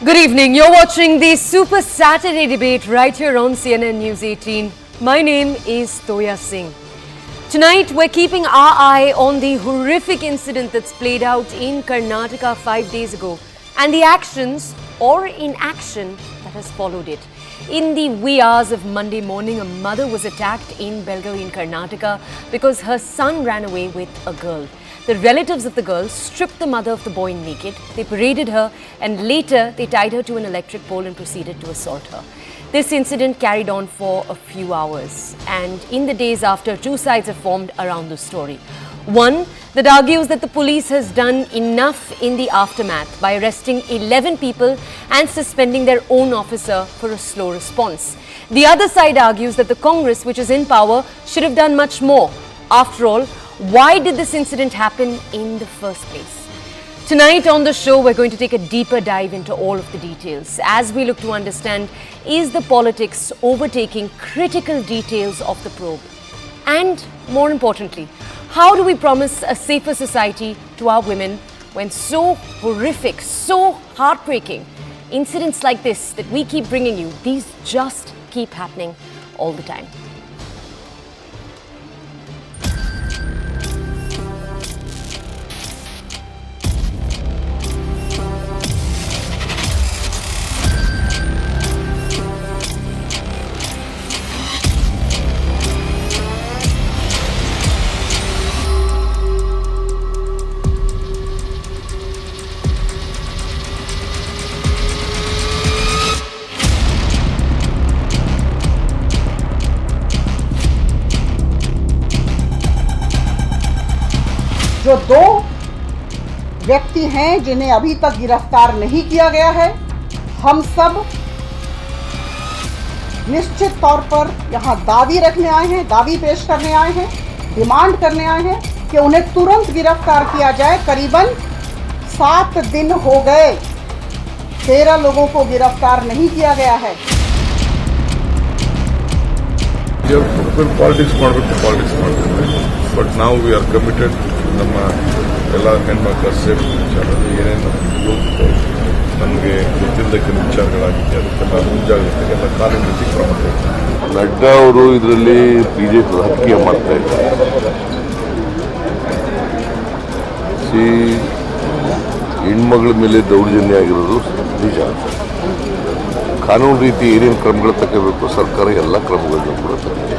Good evening. You're watching the Super Saturday debate right here on CNN News 18. My name is Toya Singh. Tonight, we're keeping our eye on the horrific incident that's played out in Karnataka 5 days ago and the actions or inaction that has followed it. In the wee hours of Monday morning, a mother was attacked in Belagavi in Karnataka because her son ran away with a girl. The relatives of the girl stripped the mother of the boy naked. They paraded her and later they tied her to an electric pole and proceeded to assault her. This incident carried on for a few hours, and in the days after, two sides have formed around the story. One that argues that the police has done enough in the aftermath by arresting 11 people and suspending their own officer for a slow response. The other side argues that the Congress, which is in power, should have done much more. After all, why did this incident happen in the first place? Tonight on the show, we're going to take a deeper dive into all of the details as we look to understand, is the politics overtaking critical details of the probe? And more importantly, how do we promise a safer society to our women when so horrific, so heartbreaking incidents like this that we keep bringing you, these just keep happening all the time? जो दो व्यक्ति हैं जिन्हें अभी तक गिरफ्तार नहीं किया गया है, हम सब निश्चित तौर पर यहाँ दावी रखने आए हैं, दावी पेश करने आए हैं, डिमांड करने आए हैं कि उन्हें तुरंत गिरफ्तार किया जाए। करीबन 7 दिन हो गए, 13 लोगों को गिरफ्तार नहीं किया गया है। But now we are committed. ನಮ್ಮ ಎಲ್ಲ ಹೆಣ್ಮಕ್ಳ ಸೇಫ್ಟಿ ವಿಚಾರದಲ್ಲಿ ಏನೇನು ನಮಗೆ ಗೊತ್ತಿಲ್ಲದಕ್ಕಿಂತ ವಿಚಾರಗಳಾಗಿತ್ತು, ಅದಕ್ಕೆಲ್ಲ ಮುಂಜಾಗ್ರತೆಗೆಲ್ಲ ಕಾನೂನು ರೀತಿ ಕ್ರಮ ತಗೊಳ್ತಾರೆ. ನಡ್ಡಾ ಅವರು ಇದರಲ್ಲಿ ಬಿಜೆಪಿ ರಾಜಕೀಯ ಮಾಡ್ತಾ ಇದ್ದಾರೆ. ಹೆಣ್ಮಗಳ ಮೇಲೆ ದೌರ್ಜನ್ಯ ಆಗಿರೋದು ನಿಜ. ಕಾನೂನು ರೀತಿ ಏನೇನು ಕ್ರಮಗಳು ತಗೋಬೇಕು ಸರ್ಕಾರ ಎಲ್ಲ ಕ್ರಮಗಳನ್ನು ಕೂಡ ತಗೊಂಡಿದೆ.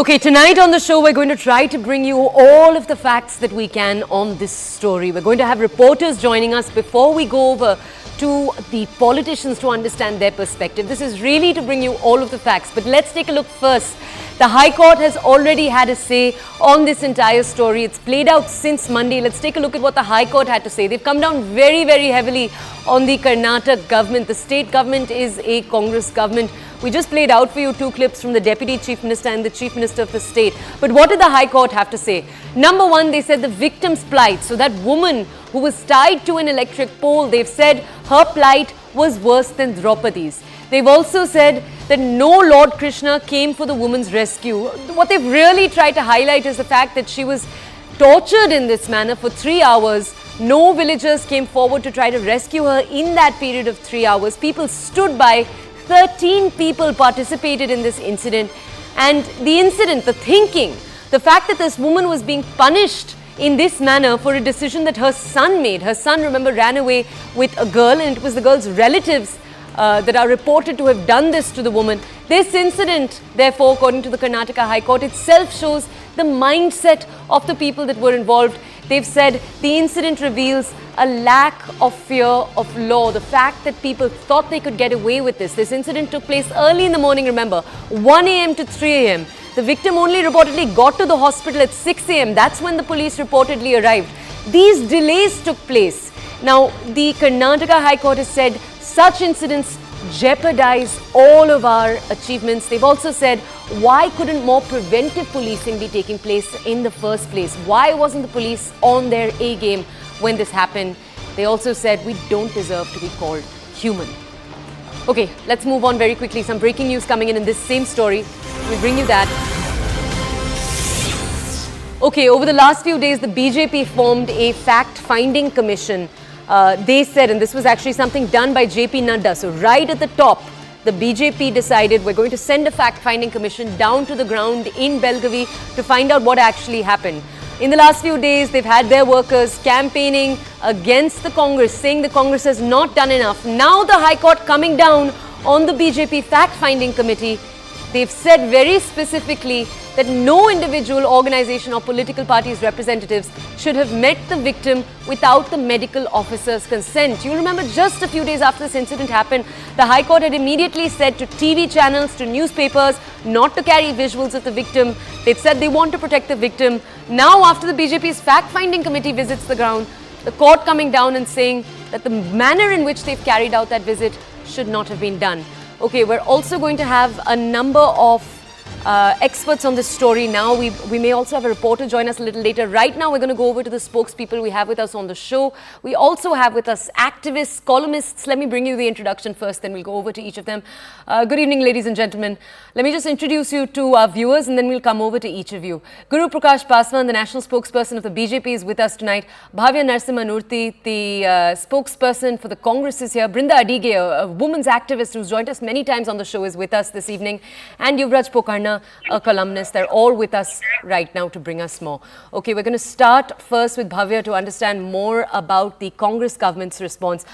Okay, tonight on the show, we're going to try to bring you all of the facts that we can on this story. We're going to have reporters joining us before we go over to the politicians to understand their perspective. This is really to bring you all of the facts. But let's take a look first. The High Court has already had a say on this entire story. It's played out since Monday. Let's take a look at what the High Court had to say. They've come down very, very heavily on the Karnataka government. The state government is a Congress government. We just played out for you 2 clips from the Deputy Chief Minister and the Chief Minister of the state. But what did the High Court have to say? Number one, they said the victim's plight. So that woman who was tied to an electric pole, they've said her plight was worse than Draupadi's. They've also said that no Lord Krishna came for the woman's rescue. What they've really tried to highlight is the fact that she was tortured in this manner for 3 hours. No villagers came forward to try to rescue her in that period of 3 hours. People stood by. 13 people participated in this incident, and the incident, the thinking, the fact that this woman was being punished in this manner for a decision that her son made. Her son, remember, ran away with a girl, and it was the girl's relatives that are reported to have done this to the woman. This incident, therefore, according to the Karnataka High Court, itself shows the mindset of the people that were involved. They've said the incident reveals a lack of fear of law. The fact that people thought they could get away with this. This incident took place early in the morning, remember, 1 a.m. to 3 a.m. The victim only reportedly got to the hospital at 6 a.m. That's when the police reportedly arrived. These delays took place. Now, the Karnataka High Court has said such incidents jeopardize all of our achievements. They've also said, why couldn't more preventive policing be taking place in the first place? Why wasn't the police on their A game when this happened? They also said, we don't deserve to be called human. Okay, let's move on very quickly. Some breaking news coming in this same story. We'll bring you that. Okay, over the last few days, the BJP formed a fact-finding commission. They said, and this was actually something done by JP Nadda, so right at the top, the BJP decided we're going to send a fact-finding commission down to the ground in Belagavi to find out what actually happened. In the last few days, they've had their workers campaigning against the Congress, saying the Congress has not done enough. Now the High Court coming down on the BJP fact-finding committee. They've said very specifically that no individual, organization or political party's representatives should have met the victim without the medical officer's consent. You remember just a few days after this incident happened, the High Court had immediately said to TV channels, to newspapers, not to carry visuals of the victim. They'd said they want to protect the victim. Now, after the BJP's fact-finding committee visits the ground, the court coming down and saying that the manner in which they've carried out that visit should not have been done. Okay, we're also going to have a number of experts on this story now. We may also have a reporter join us a little later. Right now, we're going to go over to the spokespeople we have with us on the show. We also have with us activists, columnists. Let me bring you the introduction first, then we'll go over to each of them. Good evening, ladies and gentlemen. Let me just introduce you to our viewers and then we'll come over to each of you. Guru Prakash Paswan, the national spokesperson of the BJP, is with us tonight. Bhavya Narasimhanmurthy, the spokesperson for the Congress, is here. Brinda Adige, a women's activist who's joined us many times on the show, is with us this evening. And Yuvraj Pokarna, a columnist. They're all with us right now to bring us more. Okay, we're going to start first with Bhavya to understand more about the Congress government's response.